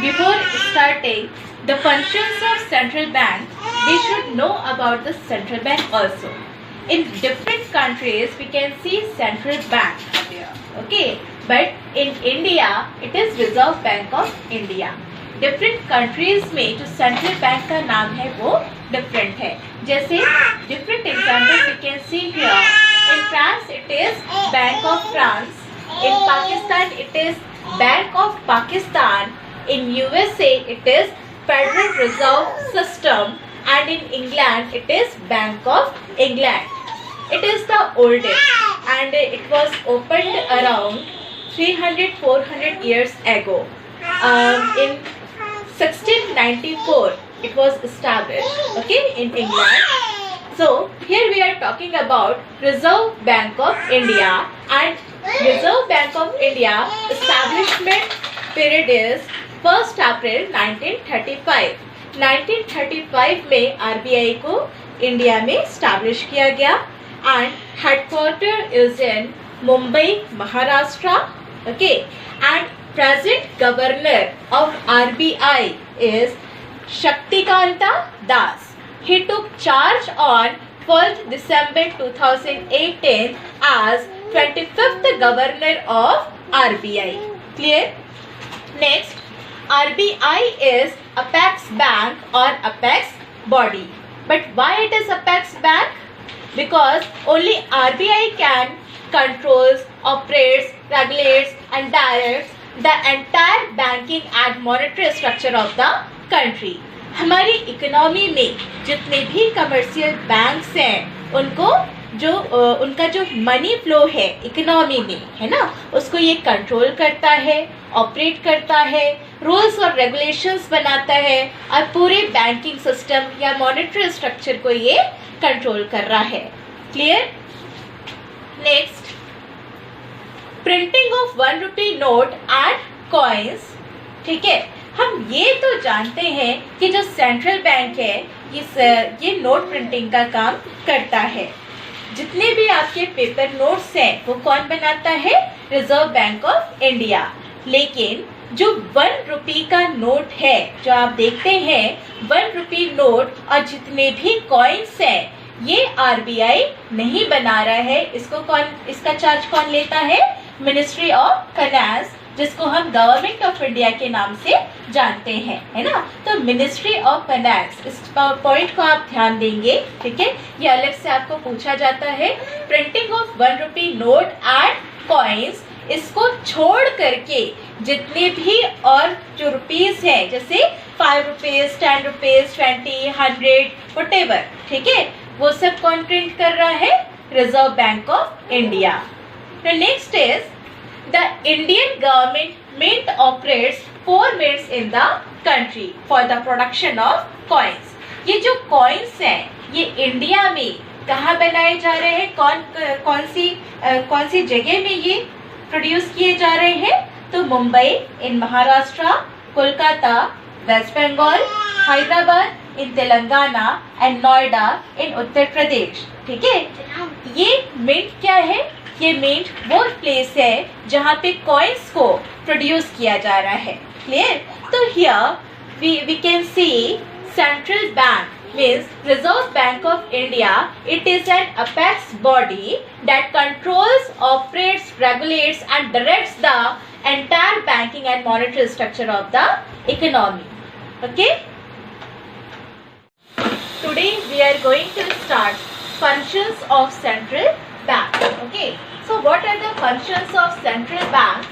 before starting the functions of central bank, we should know about the central bank also. In different countries, we can see central bank there, okay? But in India, it is Reserve Bank of India. Different countries में जो central bank का नाम है वो different है. जैसे different example we can see here. In France it is bank of France, in Pakistan it is bank of Pakistan, in USA it is Federal Reserve System, and in England it is bank of England. It is the oldest and it was opened around 300-400 years ago. In 1694 it was established, okay, in England. So here we are talking about Reserve Bank of India, and Reserve Bank of India establishment period is 1st April 1935. 1935 में RBI को India में establish किया गया, and headquarter is in Mumbai, Maharashtra, okay, and present governor of RBI is Shaktikanta Das. He took charge on 12th December 2018 as 25th governor of RBI. Clear? Next, RBI is apex bank or apex body. But why it is apex bank? Because only RBI can controls, operates, regulates and directs the entire banking and monetary structure of the country. हमारी economy में जितने भी commercial banks हैं उनको उनका जो money flow है economy में, है ना, उसको ये कंट्रोल करता है, ऑपरेट करता है, रूल्स और रेगुलेशंस बनाता है और पूरे बैंकिंग सिस्टम या मॉनेटरी स्ट्रक्चर को ये कंट्रोल कर रहा है. Clear? Next, printing of 1 rupee note and coins. ठीक है, हम ये तो जानते हैं कि जो सेंट्रल बैंक है ये नोट प्रिंटिंग का काम करता है. जितने भी आपके पेपर नोट्स हैं वो कौन बनाता है? Reserve bank of India. लेकिन जो 1 रुपी का नोट है जो आप देखते हैं 1 रुपी नोट और जितने भी कॉइन्स हैं ये आरबीआई नहीं बना रहा है. इसका चार्ज कौन लेता है? मिनिस्ट्री ऑफ फाइनेंस, जिसको हम गवर्नमेंट ऑफ इंडिया के नाम से जानते हैं, है ना. तो मिनिस्ट्री ऑफ फाइनेंस, इस पॉइंट को आप ध्यान देंगे. ठीक है, ये अलग से आपको पूछा जाता है. Printing of 1 rupee note and coins, इसको छोड़ करके जितने भी और जो रुपीज है जैसे 5 रुपीज, 10 रुपीज, 20, 100, व्हाटएवर, ठीक है, वो सब कौन प्रिंट कर रहा है? Reserve bank of India. Next is the Indian government mint operates 4 mints in the country for the production of coins. ये जो coins हैं ये इंडिया में कहाँ बनाए जा रहे हैं? कौन सी जगह में ये प्रोड्यूस किए जा रहे हैं? तो Mumbai in Maharashtra, Kolkata West Bengal, Hyderabad in Telangana and Noida in Uttar Pradesh. ठीक है, ये मिंट क्या है? ये मिंट वो प्लेस है जहाँ पे कॉइन्स को प्रोड्यूस किया जा रहा है. क्लियर? तो here we can see central bank means Reserve Bank of India. It is an apex body that controls, operates, regulates and directs the entire banking and monetary structure of the economy. Okay? Today we are going to start functions of central bank. Okay? So what are the functions of central bank?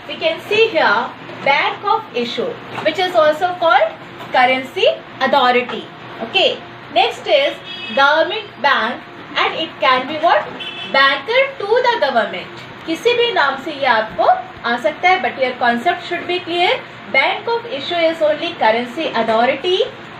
We can see here bank of issue, which is also called currency authority. Okay, next is government bank and it can be what? Banker to the government. किसी भी नाम से ये आपको आ सकता है, but your concept should be clear. Bank of issue is only currency authority.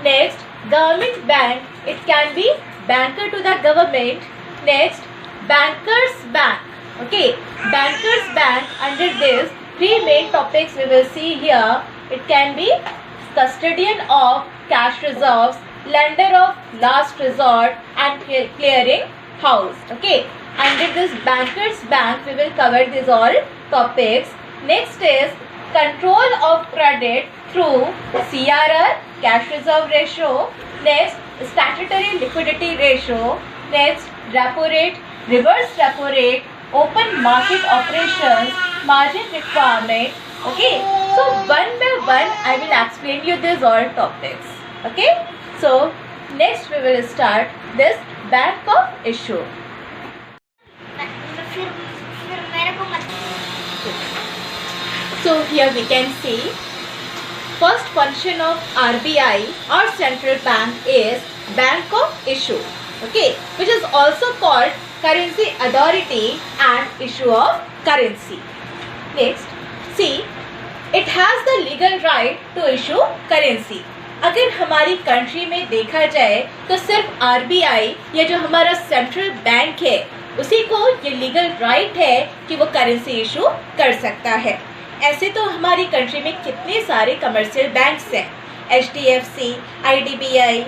Next, government bank, it can be banker to the government. Next, bankers bank. Okay, bankers bank, under this 3 main topics we will see here. It can be custodian of cash reserves, lender of last resort and clearing house. Okay, under this bankers bank we will cover these all topics. Next is control of credit through CRR, cash reserve ratio, next statutory liquidity ratio, next repo rate, reverse repo rate, open market operations, margin requirement. Okay, so one by one I will explain you these all topics. Okay, so next we will start this bank of issue. So here we can see first function of RBI or central bank is bank of issue, okay, which is also called currency authority and issue of currency. Next, see, it has the legal right to issue currency. अगर हमारी country में देखा जाए तो सिर्फ RBI या जो हमारा सेंट्रल बैंक है उसी को ये लीगल राइट है कि वो करेंसी इशू कर सकता है। ऐसे तो हमारी कंट्री में कितने सारे कमर्शियल बैंक्स हैं, HDFC, IDBI,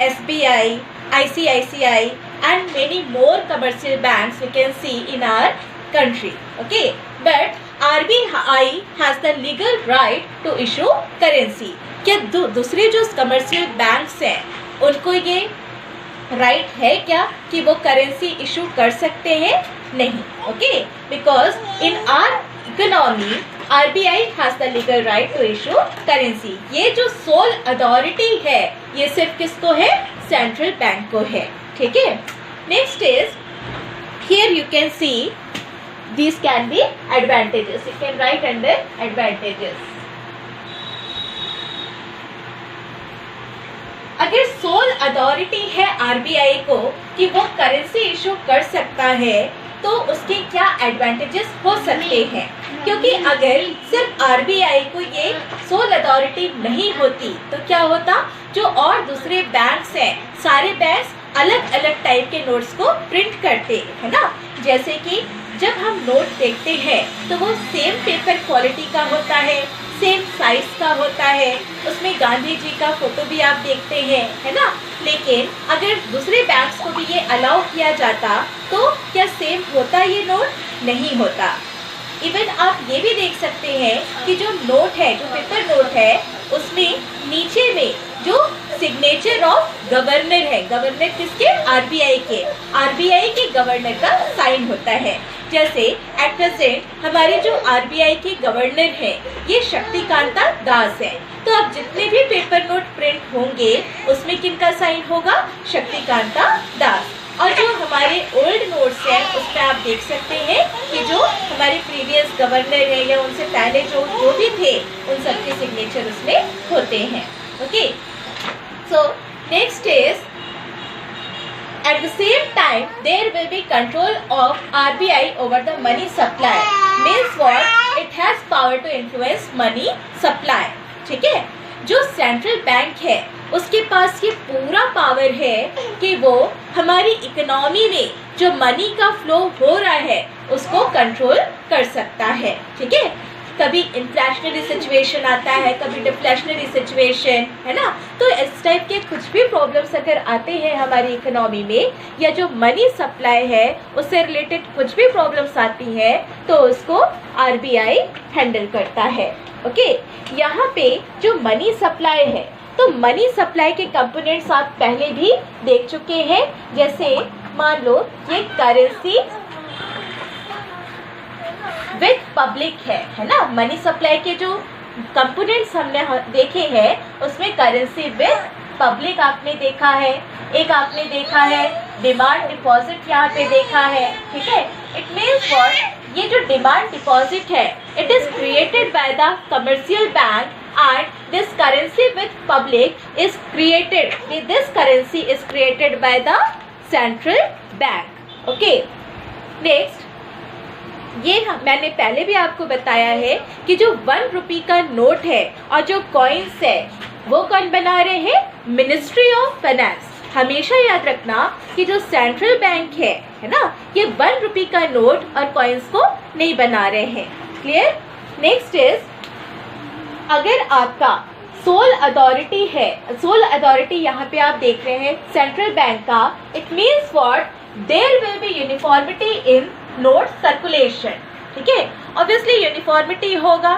SBI, ICICI and many more commercial banks we can see in our country. Okay, but RBI has the legal right to issue currency. क्या दूसरे जो कमर्शियल बैंक्स हैं उनको ये राइट है क्या कि वो करेंसी इशू कर सकते हैं? नहीं. Okay, because in our economy RBI has the legal right to issue currency. ये जो सोल अथॉरिटी है ये सिर्फ किसको है? सेंट्रल बैंक को है. ठीक है. Next is here you can see these can be advantages. You can write under advantages. अगर सोल अथॉरिटी है आरबीआई को कि वो करेंसी इशू कर सकता है तो उसके क्या एडवांटेजेस हो सकते हैं? क्योंकि अगर सिर्फ आरबीआई को ये सोल अथॉरिटी नहीं होती तो क्या होता? जो और दूसरे बैंक्स हैं सारे बैंक्स अलग अलग टाइप के नोट्स को प्रिंट करते हैं ना. जैसे कि जब हम नोट देखते हैं तो वो सेम पेपर क्वालिटी का होता है, सेम साइज का होता है, उसमें गांधी जी का फोटो भी आप देखते हैं, है ना. लेकिन अगर दूसरे बैंक्स को भी ये अलाउ किया जाता तो क्या सेम होता ये नोट? नहीं होता. इवन आप ये भी देख सकते हैं कि जो नोट है, जो पेपर नोट है, उसमें नीचे में जो सिग्नेचर ऑफ गवर्नर है, गवर्नर किसके? आरबीआई के. आरबीआई के गवर्नर का साइन होता है. जैसे एट प्रेजेंट हमारे जो आरबीआई के गवर्नर हैं ये शक्तिकांता दास हैं. तो अब जितने भी पेपर नोट प्रिंट होंगे उसमें किनका साइन होगा? शक्तिकांता दास. और जो हमारे ओल्ड नोट्स हैं उसमें आप देख सकते हैं कि जो हमारे प्रीवियस गवर्नर हैं या उनसे पहले जो भी थे उन सबके सिग्नेचर उसमें होते हैं. Okay, so next is at the same time there will be control of RBI over the money supply. Means what? It has power to influence money supply. ठीक है. जो सेंट्रल बैंक है उसके पास ये पूरा पावर है कि वो हमारी इकोनॉमी में जो मनी का फ्लो हो रहा है उसको कंट्रोल कर सकता है. ठीक है. कभी इन्फ्लेशनरी सिचुएशन आता है, कभी डिफ्लेशनरी सिचुएशन, है ना. तो इस टाइप के कुछ भी प्रॉब्लम्स अगर आते हैं हमारी इकोनॉमी में या जो मनी सप्लाई है उससे रिलेटेड कुछ भी प्रॉब्लम्स आती हैं तो उसको आरबीआई हैंडल करता है. ओके, यहाँ पे जो मनी सप्लाई है तो मनी सप्लाई के कंपोनेंट्स आप पहले भी देख चुके हैं. जैसे मान लो ये करेंसी विद पब्लिक है ना. मनी सप्लाई के जो कंपोनेंट्स हमने देखे हैं उसमें करेंसी विद पब्लिक आपने देखा है, एक आपने देखा है डिमांड डिपॉजिट यहाँ पे देखा है. ठीक है. It means what? ये जो डिमांड डिपॉजिट है it is created by the commercial bank and this currency with public is created, this currency is created by the central bank. Okay, next ये मैंने पहले भी आपको बताया है कि जो 1 रुपये का नोट है और जो कॉइन्स है वो कौन बना रहे हैं? Ministry of finance. हमेशा याद रखना कि जो सेंट्रल बैंक है ना, ये 1 रुपये का नोट और कॉइन्स को नहीं बना रहे हैं. क्लियर. नेक्स्ट इज अगर आपका सोल अथॉरिटी है, सोल अथॉरिटी यहाँ पे आप देख रहे हैं सेंट्रल बैंक का, it means what? There will be uniformity in note circulation. ठीक है. ऑब्वियसली यूनिफॉर्मिटी होगा,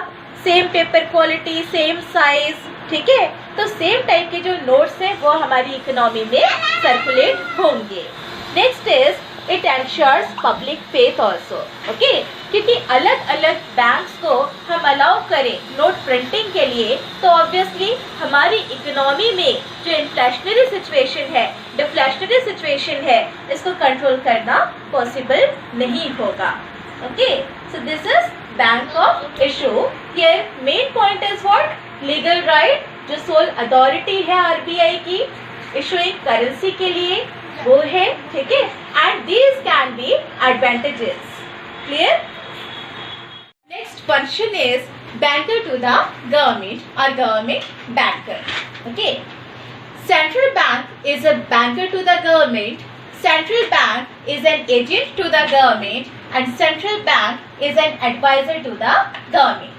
same paper quality, same size, ठीक है। तो सेम टाइप के जो नोट्स हैं वो हमारी इकोनॉमी में सर्कुलेट होंगे। Next is it ensures public faith also, okay. क्योंकि अलग अलग बैंक्स को हम अलाउ करें नोट प्रिंटिंग के लिए तो ऑब्वियसली हमारी इकोनॉमी में जो इन्फ्लेशनरी सिचुएशन है, डिफ्लेशनरी सिचुएशन है, इसको कंट्रोल करना पॉसिबल नहीं होगा, okay. So this is bank of issue. Here main point is what? Legal right, जो सोल अथॉरिटी है आरबीआई की इशूइंग करेंसी के लिए वो है, ठीक है। And these can be advantages, clear. Next function is banker to the government और government banker, okay. Central bank is a banker to the government, central bank is an agent to the government and central bank is an adviser to the government.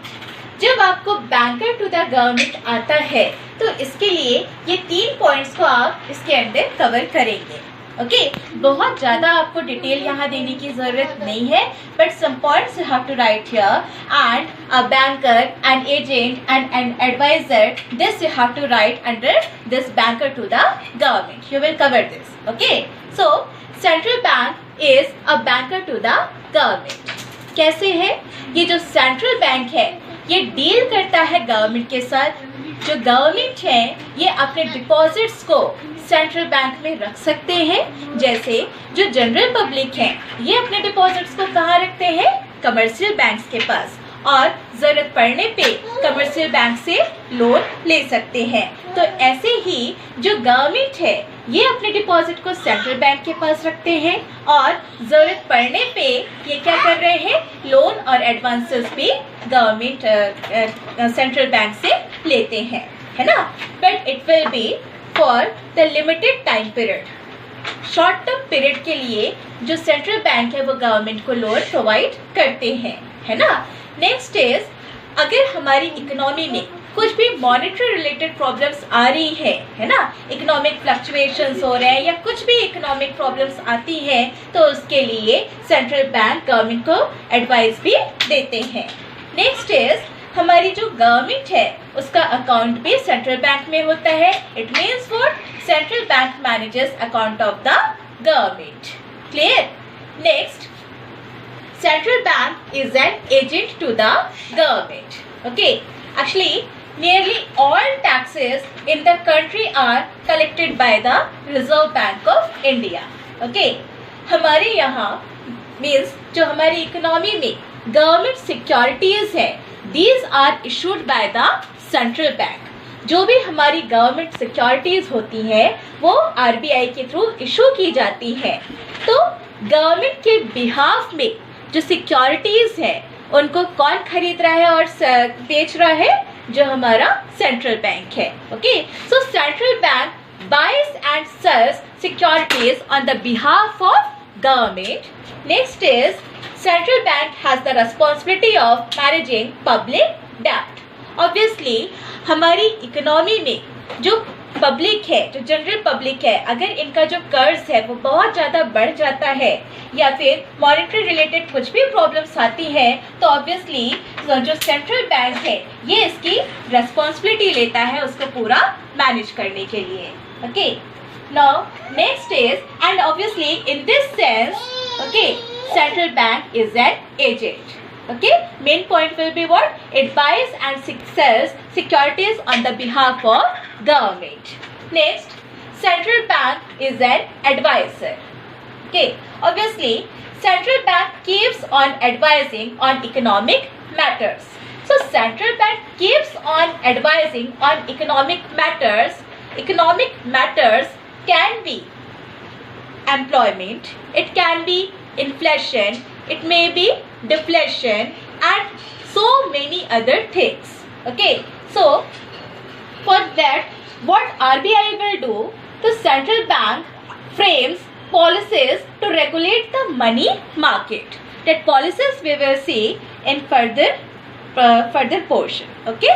जब आपको banker to the government आता है तो इसके लिए ये 3 points को आप इसके अंदर कवर करेंगे, ओके। बहुत ज़्यादा आपको डिटेल यहाँ देने की ज़रूरत नहीं है, but some points you have to write here. And a banker, an agent and an adviser, this you have to write under this banker to the government. You will cover this, okay. So central bank is a banker to the government. कैसे है? ये जो central bank है ये deal करता है government के साथ। जो गवर्नमेंट है ये अपने डिपॉजिट्स को सेंट्रल बैंक में रख सकते हैं। जैसे जो जनरल पब्लिक है ये अपने डिपॉजिट्स को कहाँ रखते हैं? कमर्शियल बैंक्स के पास, और जरूरत पड़ने पे कमर्शियल बैंक से लोन ले सकते हैं। तो ऐसे ही जो गवर्नमेंट है ये अपने डिपॉजिट को सेंट्रल बैंक के पास रखते हैं और जरूरत पड़ने पे ये क्या कर रहे हैं? लोन और एडवांसेस भी गवर्नमेंट सेंट्रल बैंक से लेते हैं, है ना। But it will be for the limited time period. Short term period के लिए जो सेंट्रल बैंक है वो गवर्नमेंट को लोन प्रोवाइड करते हैं, है ना। नेक्स्ट इज, अगर हमारी इकोनॉमी में कुछ भी मॉनेटरी रिलेटेड प्रॉब्लम्स आ रही है ना, इकोनॉमिक फ्लक्चुएशंस हो रहे हैं या कुछ भी इकोनॉमिक प्रॉब्लम्स आती है तो उसके लिए सेंट्रल बैंक गवर्नमेंट को एडवाइस भी देते हैं। नेक्स्ट इज, हमारी जो गवर्नमेंट है उसका अकाउंट भी सेंट्रल बैंक में होता है। It means what? Central bank manages account of the government, clear. Next, central bank is an agent to the government, okay. Actually nearly all taxes in the country are collected by the Reserve Bank of India, okay. हमारे यहाँ means जो हमारी economy में government securities है, these are issued by the central bank। जो भी हमारी government securities होती हैं वो आरबीआई के थ्रू इशू की जाती है। तो गवर्नमेंट के बिहाफ में जो सिक्योरिटीज है उनको कौन खरीद रहा है और बेच रहा है? जो हमारा सेंट्रल बैंक है, okay. So central bank buys and sells securities on the behalf of government. Next is, central bank has the responsibility of managing public डेब्ट। ऑब्वियसली हमारी इकोनॉमी में जो पब्लिक है, जो जनरल पब्लिक है, अगर इनका जो कर्ज है वो बहुत ज़्यादा बढ़ जाता है या फिर मॉनेटरी रिलेटेड कुछ भी प्रॉब्लम्स आती है तो ऑब्वियसली जो सेंट्रल बैंक है ये इसकी रेस्पॉन्सिबिलिटी लेता है उसको पूरा मैनेज करने के लिए, okay. Now next is, and obviously in this sense, okay, central bank is an agent, okay. Main point will be what? It buys and sells securities on the behalf of government. Next, central bank is an advisor, okay. Obviously central bank keeps on advising on economic matters. So central bank keeps on advising on economic matters. Economic matters can be employment, it can be inflation, it may be deflation and so many other things, okay. So for that what RBI will do? The central bank frames policies to regulate the money market. That policies we will see in further portion, okay.